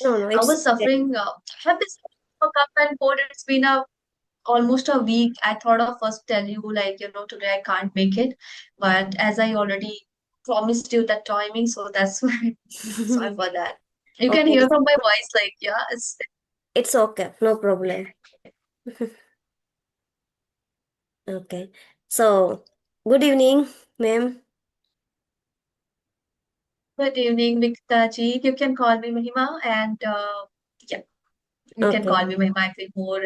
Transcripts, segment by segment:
No, no, I it's was suffering. I have been suffering for cough and cold. It's been almost a week. I thought of first tell you like today I can't make it, but as I already promised you that timing, so that's why. Sorry for that. You can okay. hear from my voice, like yeah, It's okay, no problem. Okay. So, good evening, ma'am. good evening, Mikta ji. You can call me Mahima, and yeah, you can Okay. call me Mahima. I feel more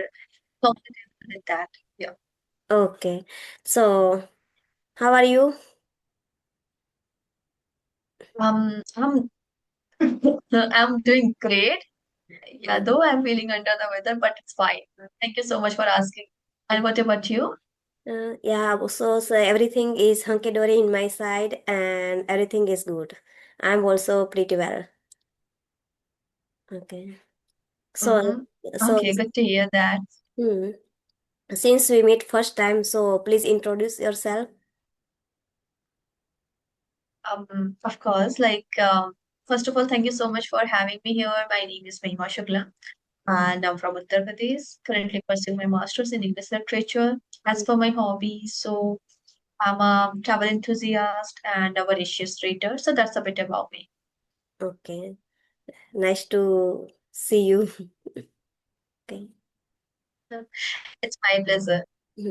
comfortable with that. Yeah. Okay. So, how are you? I'm I'm doing great. Yeah, though I'm feeling under the weather, but it's fine. Thank you so much for asking. And what about you? Yeah, so everything is hunky dory in my side and everything is good. I'm also pretty well. Okay. So, Mm-hmm. so, Okay, good to hear that. hmm, since we meet first time, so please introduce yourself. Of course, first of all, thank you so much for having me here. My name is Mahima Shukla, and I'm from Uttar Pradesh, currently pursuing my master's in English literature. As for my hobbies, so I'm a travel enthusiast and a voracious reader. So that's a bit about me. Okay. Nice to see you. Okay. It's my pleasure. Hmm.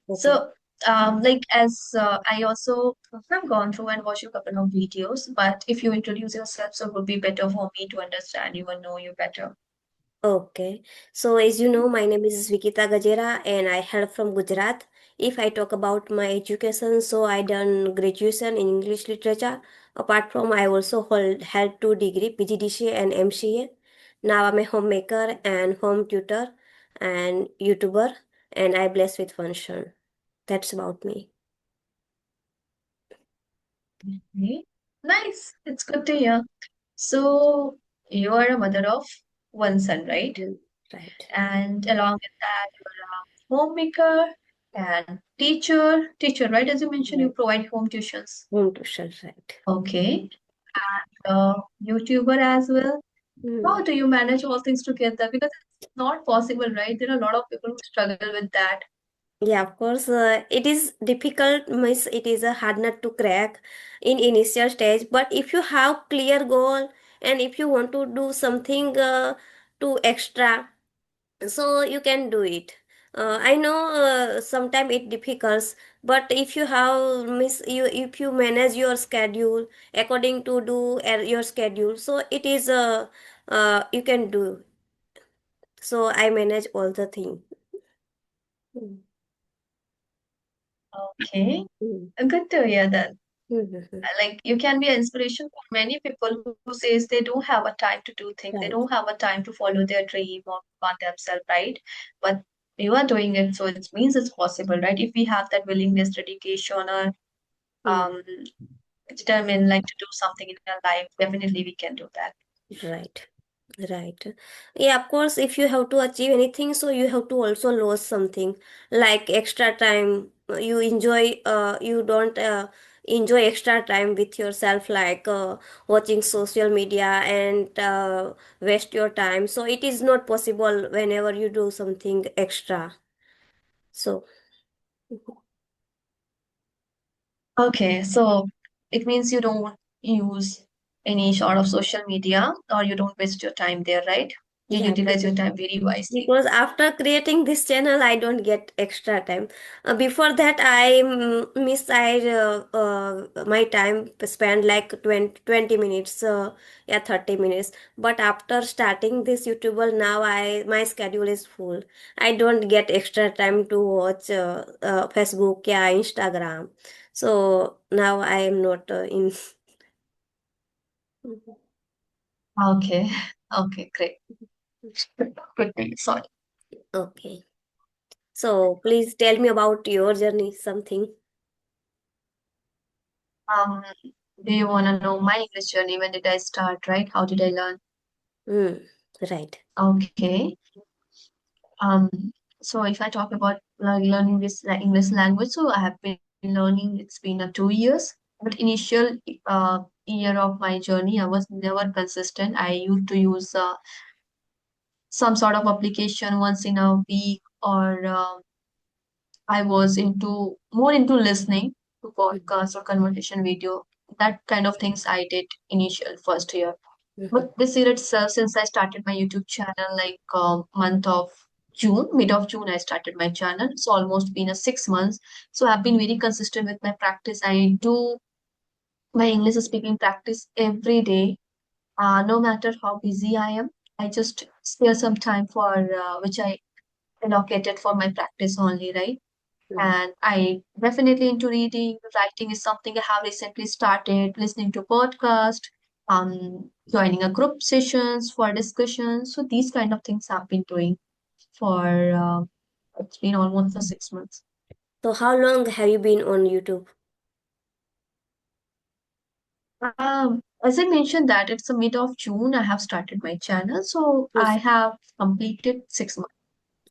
Okay. So, as I also have gone through and watched a couple of videos, but if you introduce yourself, so it would be better for me to understand you and know you better. Okay. So as you know, my name is Vikita Gajera and I hail from Gujarat. If I talk about my education, so I done graduation in English literature. Apart from I also held two degree, PGDCA and MCA. Now I'm a homemaker and home tutor and YouTuber and I bless with function. That's about me. Okay. Nice. It's good to hear. So, you are a mother of one son, right? Mm, right. And along with that, you're a homemaker and teacher, right? As you mentioned, you Right. provide home tuitions. Home tuition, right. Okay. YouTuber as well. How Mm. do you manage all things together? Because it's not possible, right? There are a lot of people who struggle with that. Yeah, of course, it is difficult, means it is a hard nut to crack in initial stage. But if you have clear goal and if you want to do something to extra, so you can do it. I know sometimes it difficult, but if you have miss you if you manage your schedule according to do your schedule, so it is you can do. So I manage all the thing. Mm. Okay, Mm. good to hear that. Mhm. Like you can be an inspiration for many people who says they don't have a time to do things, they Right. don't have a time to follow their dream or on themselves, right? But you are doing it, so it means it's possible, right? If we have that willingness, dedication, or Mm. um, determined like to do something in our life, definitely we can do that. Right. Right. Yeah, of course, if you have to achieve anything, so you have to also lose something like extra time. You enjoy, you don't enjoy extra time with yourself, like watching social media and waste your time. So it is not possible whenever you do something extra. So, Okay, so it means you don't use any sort of social media or you don't waste your time there, right? You yeah. utilize your time very wisely. Because after creating this channel I don't get extra time. Before that I miss I my time spent like 20 minutes, yeah, 30 minutes. But after starting this YouTuber, now I my schedule is full. I don't get extra time to watch Facebook, yeah, Instagram. So now I am not in. Okay, okay, great. Good thing. Sorry. Okay, so please tell me about your journey, something. Um, do you want to know my English journey? When did I start, right? How did I learn? Mm, right. Okay. Um, so if I talk about like learning this English language, so I have been learning, it's been 2 years. But initial year of my journey, I was never consistent. I used to use some sort of application once in a week, or I was into more into listening to podcast or conversation video. That kind of things I did initial first year. Mhm. But this year itself, since I started my YouTube channel like month of June, mid of June, I started my channel. It's almost been a 6 months. So I've been very consistent with my practice. I do my English speaking practice every day. No matter how busy I am, I just spare some time for which I allocated for my practice only, right? Mhm. And I definitely into reading. Writing is something I have recently started, listening to podcast, joining a group sessions for discussions. So these kind of things I've been doing for it's been almost for 6 months. So how long have you been on YouTube? As I mentioned that it's the mid of June, I have started my channel. So I Yes. have completed 6 months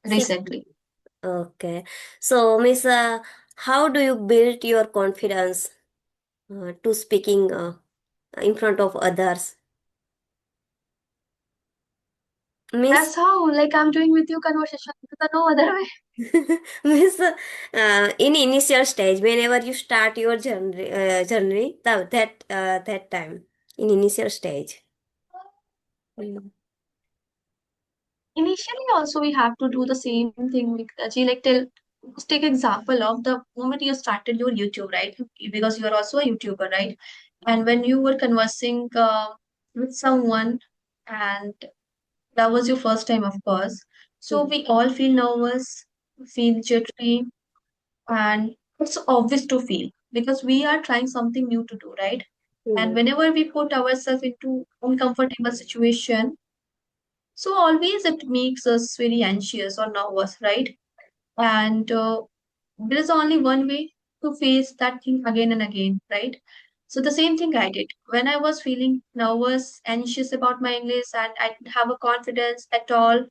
Six. recently. Okay. So, Miss, how do you build your confidence to speaking in front of others? Miss, That's how like I'm doing with you conversation. There's no other way. Miss, in initial stage, whenever you start your journey, that time, in initial stage. Mm. Initially, also we have to do the same thing. Like tell, let's take example of the moment you started your YouTube, right? Because you are also a YouTuber, right? And when you were conversing with someone, and that was your first time, of course. So Mm. we all feel nervous, feel jittery, and it's obvious to feel because we are trying something new to do, right? And Mm. whenever we put ourselves into uncomfortable situation, so always it makes us very anxious or nervous, right? And there is only one way to face that thing again and again, right? So the same thing I did when I was feeling nervous, anxious about my English, and I didn't have a confidence at all.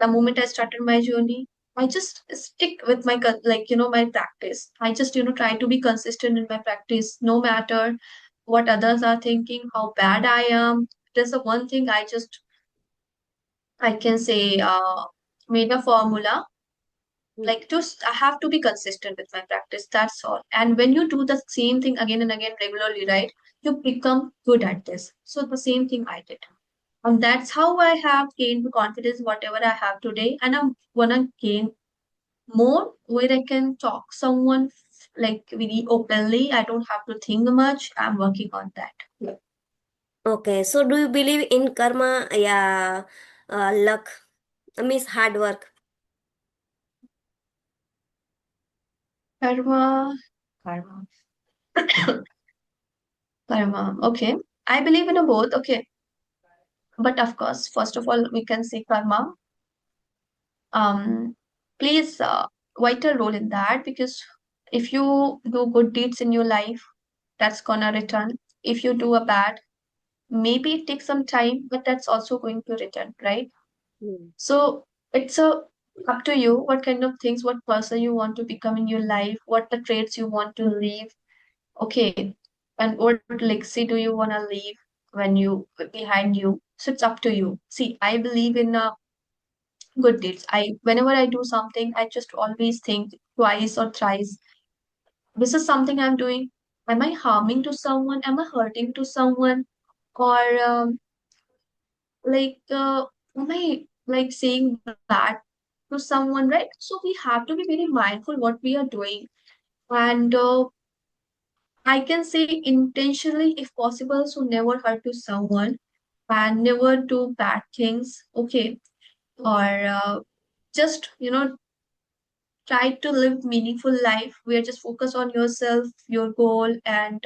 The moment I started my journey, I just stick with my my practice. I just try to be consistent in my practice, no matter what others are thinking, how bad I am. There's the one thing I can say made a formula Mm. like I have to be consistent with my practice. That's all. And when you do the same thing again and again regularly, right, you become good at this. So the same thing I did. And that's how I have gained the confidence, whatever I have today. And I'm gonna gain more where I can talk someone like really openly. I don't have to think much. I'm working on that. Yeah. Okay. So, do you believe in karma? Yeah, luck. Miss hard work. Karma, karma, karma. Okay. I believe in a both. Okay. But of course, first of all, we can say karma plays a vital role in that because if you do good deeds in your life, that's gonna return. If you do a bad, maybe it takes some time, but that's also going to return, right? Mm. So it's a up to you what kind of things, what person you want to become in your life, what the traits you want to leave. Okay, and what legacy do you want to leave when you behind you? So it's up to you. See, I believe in good deeds. I whenever I do something, I just always think twice or thrice. This is something I'm doing. Am I harming to someone? Am I hurting to someone? Or like am I like saying bad to someone, right? So we have to be very mindful what we are doing. And I can say intentionally, if possible, so never hurt to someone and never do bad things. Okay. Or just try to live meaningful life where just focus on yourself, your goal, and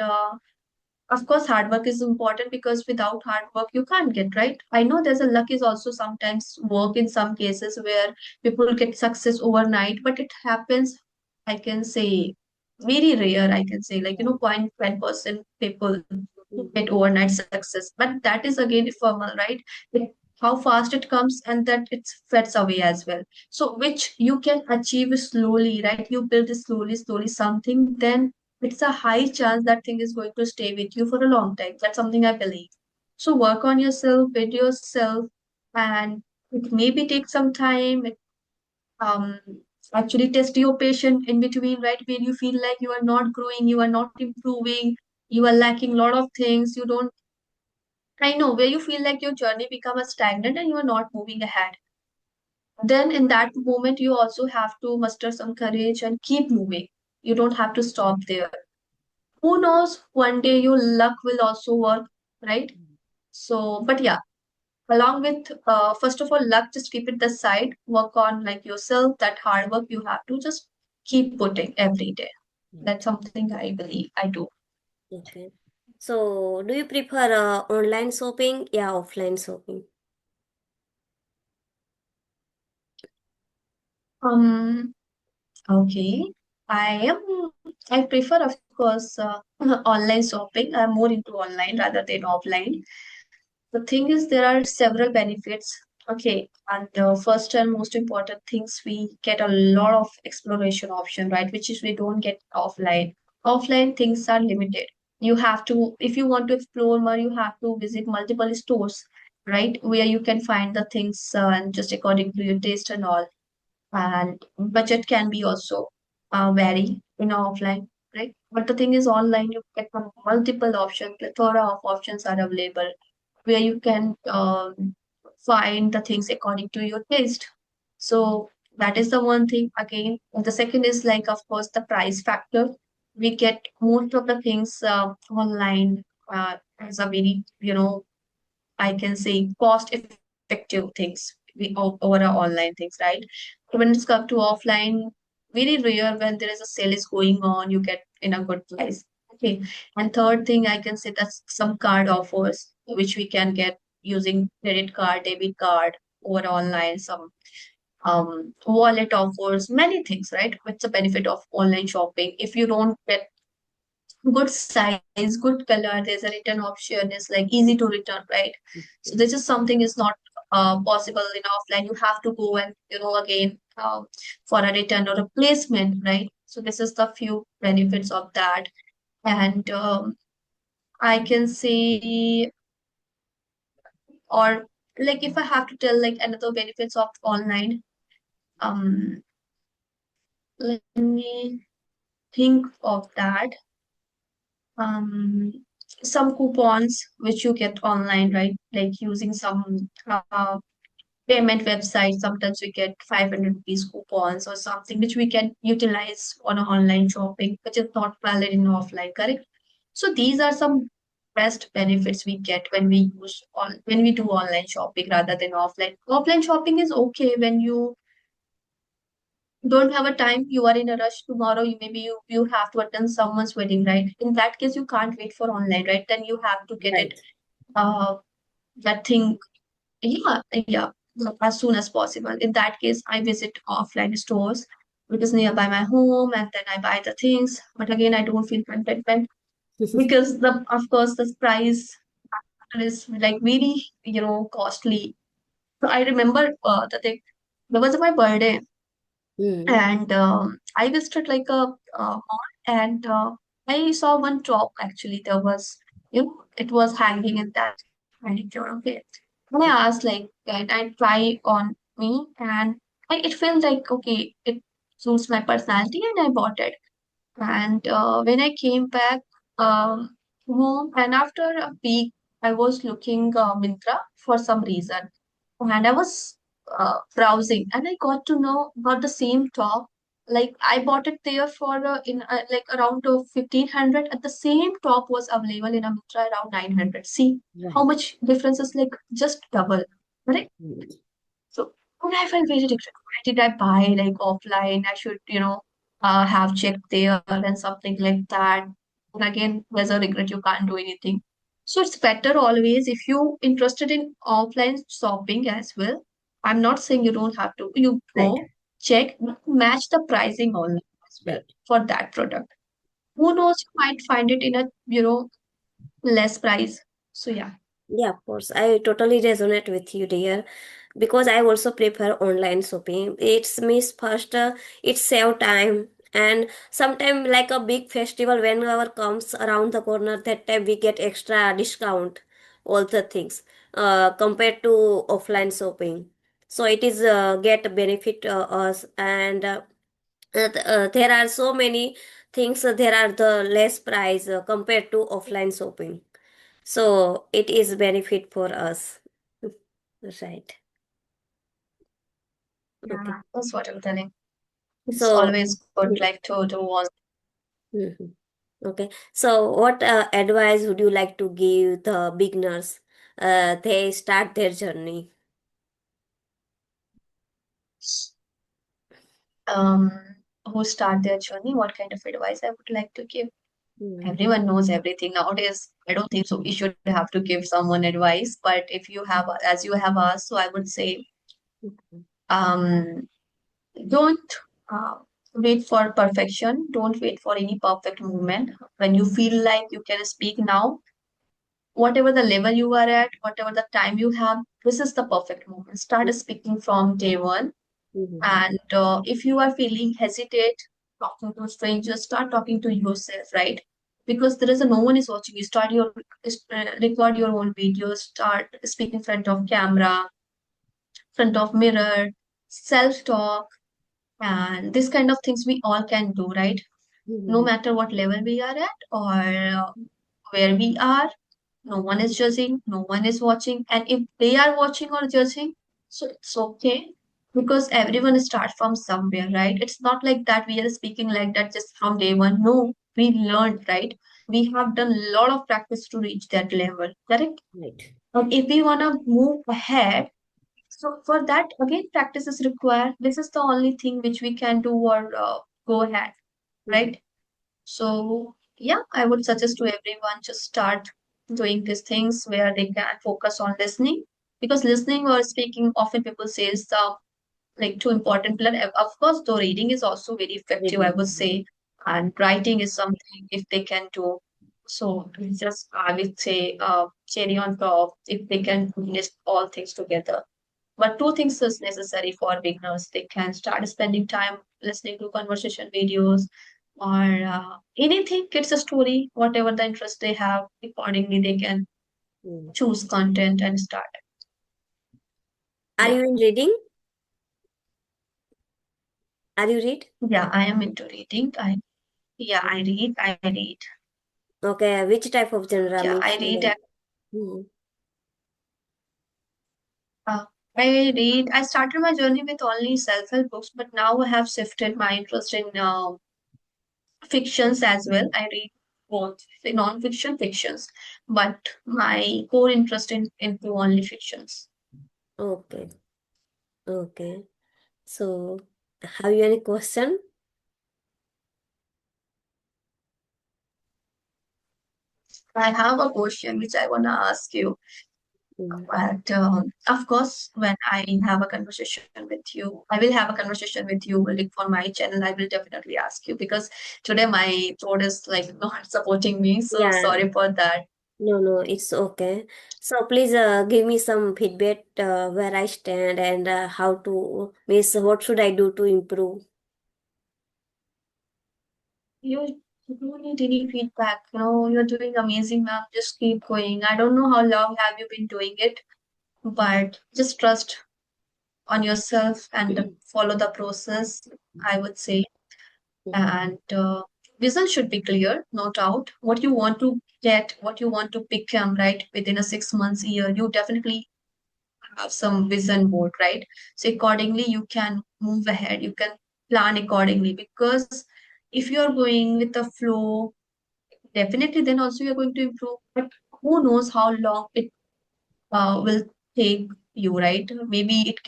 of course hard work is important because without hard work you can't get right. I know there's a luck is also sometimes work in some cases where people get success overnight, but it happens, I can say, very rare. I can say like 0.1% people who Mm. get overnight success, but that is again ephemeral, right? It, how fast it comes and that it fades away as well. So which you can achieve slowly, right? You build slowly something, then it's a high chance that thing is going to stay with you for a long time. That's something I believe. So work on yourself, with yourself, and it maybe take some time. Um, Actually test your patient in between, right? Where you feel like you are not growing, you are not improving, you are lacking a lot of things. You don't. I know where you feel like your journey become a stagnant and you are not moving ahead. Then in that moment, you also have to muster some courage and keep moving. You don't have to stop there. Who knows, one day your luck will also work, right? So but yeah, along with first of all luck, just keep it aside, work on like yourself, that hard work you have to just keep putting every day. That's something I believe I do. Okay. So, do you prefer online shopping? Yeah, offline shopping. um okay, I prefer, of course, online shopping. I'm more into online rather than offline. The thing is, there are several benefits. Okay, and the first and most important things, we get a lot of exploration option, right? Which is we don't get offline. Offline things are limited. You have to, if you want to explore more, you have to visit multiple stores, right? Where you can find the things and just according to your taste and all. And budget can be also vary in offline, right? But the thing is, online you get multiple options, plethora of options are available where you can find the things according to your taste. So that is the one thing. Again, the second is like, of course, the price factor. We get most of the things online as a very, I can say cost effective things over our online things, right? When it's come to offline, very rare when there is a sale is going on, you get in a good price. Okay. And third thing I can say, that's some card offers which we can get using credit card, debit card over online, some wallet offers, many things, right? What's the benefit of online shopping? If you don't get good size, good color, there's a return option, it's like easy to return, right? So this is something is not possible in offline. You have to go and, again, for a return or replacement, right? So this is the few benefits of that. And I can say, or like if I have to tell like another benefits of online, um, let me think of that. um some coupons which you get online, right? Like using some payment website, sometimes we get 500 rupees coupons or something which we can utilize on a online shopping, which is not valid in offline, correct? So these are some best benefits we get when we when we do online shopping rather than offline. Offline shopping is okay when you don't have a time, you are in a rush tomorrow, you have to attend someone's wedding, right? In that case you can't wait for online, right? Then you have to get it Right. uh that thing, yeah, yeah, as soon as possible. In that case I visit offline stores which is nearby my home, and then I buy the things. But again, I don't feel contentment because the of course the price is like very, costly. So I remember the thing, there was my birthday, Hmm. and I visited like a mall, and I saw one top. Actually, there was, it was hanging in that furniture. Okay, and I asked like, can I try on me? And it felt like okay, it suits my personality, and I bought it. And when I came back um, home, and after a week, I was looking Mintra for some reason, and I was browsing, and I got to know about the same top. Like I bought it there for in like around 1500. At the same top was available in a Mintra around 900. See how Right. much difference is, like just double, right? Hmm. So and I felt very regret. Why did I buy like offline? I should, have checked there and something like that. And again, there's a regret, you can't do anything. So it's better always if you interested in offline shopping as well. I'm not saying you don't have to. You Right. go check, match the pricing online as well Right. for that product. Who knows, you might find it in a, less price. So yeah. Yeah, of course. I totally resonate with you, dear, because I also prefer online shopping. It's means first, it save time, And sometime like a big festival whenever comes around the corner, that time we get extra discount, all the things, compared to offline shopping. So it is get benefit us. And there are so many things, there are the less price compared to offline shopping, so it is benefit for us. Right. Okay. Yeah, that's what I'm telling. It's So always good, like to do all. mhm. Okay. So what advice would you like to give the beginners? They start their journey. um, who start their journey, what kind of advice I would like to give. Mm. Everyone knows everything nowadays. I don't think so. We should have to give someone advice. But if you have, as you have asked, so I would say, Mhm. um, don't uh, wait for perfection. Don't wait for any perfect moment. When you feel like you can speak now, whatever the level you are at, whatever the time you have, this is the perfect moment. Start speaking from day one. Mhm. And if you are feeling hesitate talking to strangers, start talking to yourself, right? Because there is a no one is watching you. Record your own videos. Start speaking in front of camera, front of mirror, self talk, and this kind of things we all can do, right? No Mhm. matter what level we are at or where we are, no one is judging, no one is watching. And if they are watching or judging, so it's okay because everyone starts from somewhere, right? It's not like that we are speaking like that just from day one. No, we learned, right? We have done a lot of practice to reach that level, correct? Right. And if we want to move ahead, so for that, again, practice is required. This is the only thing which we can do or go ahead, Mhm. right? So, yeah, I would suggest to everyone just start doing these things where they can focus on listening because listening or speaking often people say is the like too important pillar. Of course, though reading is also very effective, I Reading. would say, and writing is something if they can do. So it's just I would say cherry on top if they can list all things together. But two things is necessary for beginners. They can start spending time listening to conversation videos or anything. It's a story, whatever the interest they have. Accordingly, they can Mm. choose content and start. Are Yeah, you in reading? Are you read? yeah. I am into reading. I read. I read. Okay, which type of genre Yeah, means I you read. like? Mhm. Uh, I read. I started my journey with only self-help books, but now I have shifted my interest in fictions as well. I read both the non-fiction fictions, but my core interest into only fictions. Okay. Okay. So, have you any question? I have a question which I wanna ask you. Mm. But of course, when I have a conversation with you, I will have a conversation with you like for my channel. I will definitely ask you because today my throat is like not supporting me. So Yeah. sorry for that. No, no, it's okay. So please give me some feedback where I stand and how to, means what should I do to improve? You don't need any feedback. You know, you're doing amazing, ma'am. Just keep going. I don't know how long have you been doing it, but just trust on yourself and follow the process, I would say. Mhm. And vision should be clear, no doubt. What you want to get, what you want to become, right? Within a 6 months, year, you definitely have some vision board, right? So accordingly, you can move ahead. You can plan accordingly because if you are going with the flow, definitely then also you're going to improve. But who knows how long it will take you, right? Maybe it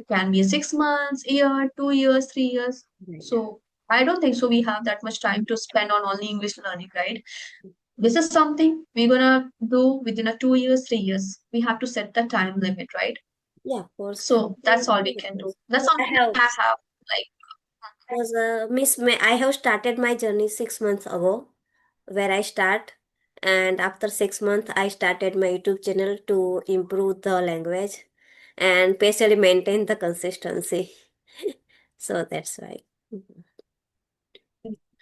can be 6 months, year, 2 years, 3 years. Right. So I don't think so. We have that much time to spend on only English learning, right? This is something we're gonna do within a 2 years, 3 years. We have to set the time limit, right? Yeah, of course. So that's all we Of can do. course. That's I something have, I have like because I have started my journey 6 months ago, where I start, and after 6 months, I started my YouTube channel to improve the language and basically maintain the consistency. So that's why. Mhm.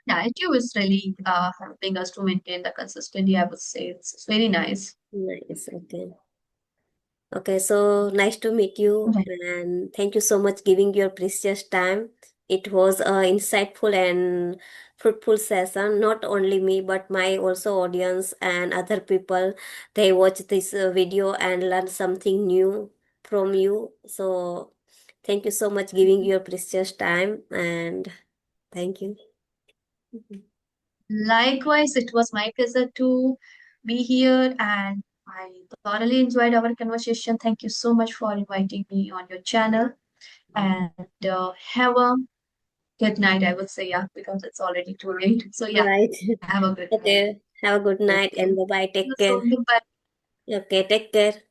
Yeah, YouTube is really helping us to maintain the consistency, I would say. It's very nice. Nice. Okay. Okay, so nice to meet you, Right. and thank you so much giving your precious time. It was a insightful and fruitful session. Not only me, but my also audience and other people. They watch this video and learn something new from you. So thank you so much giving your precious time, and thank you. Mhm. Likewise, it was my pleasure to be here and I thoroughly enjoyed our conversation. Thank you so much for inviting me on your channel and have a good night, I would say, yeah, because it's already too late. So, yeah, Right. have a good night. Okay. Have a good night Okay. and bye bye. Take care. So, goodbye. Okay, take care.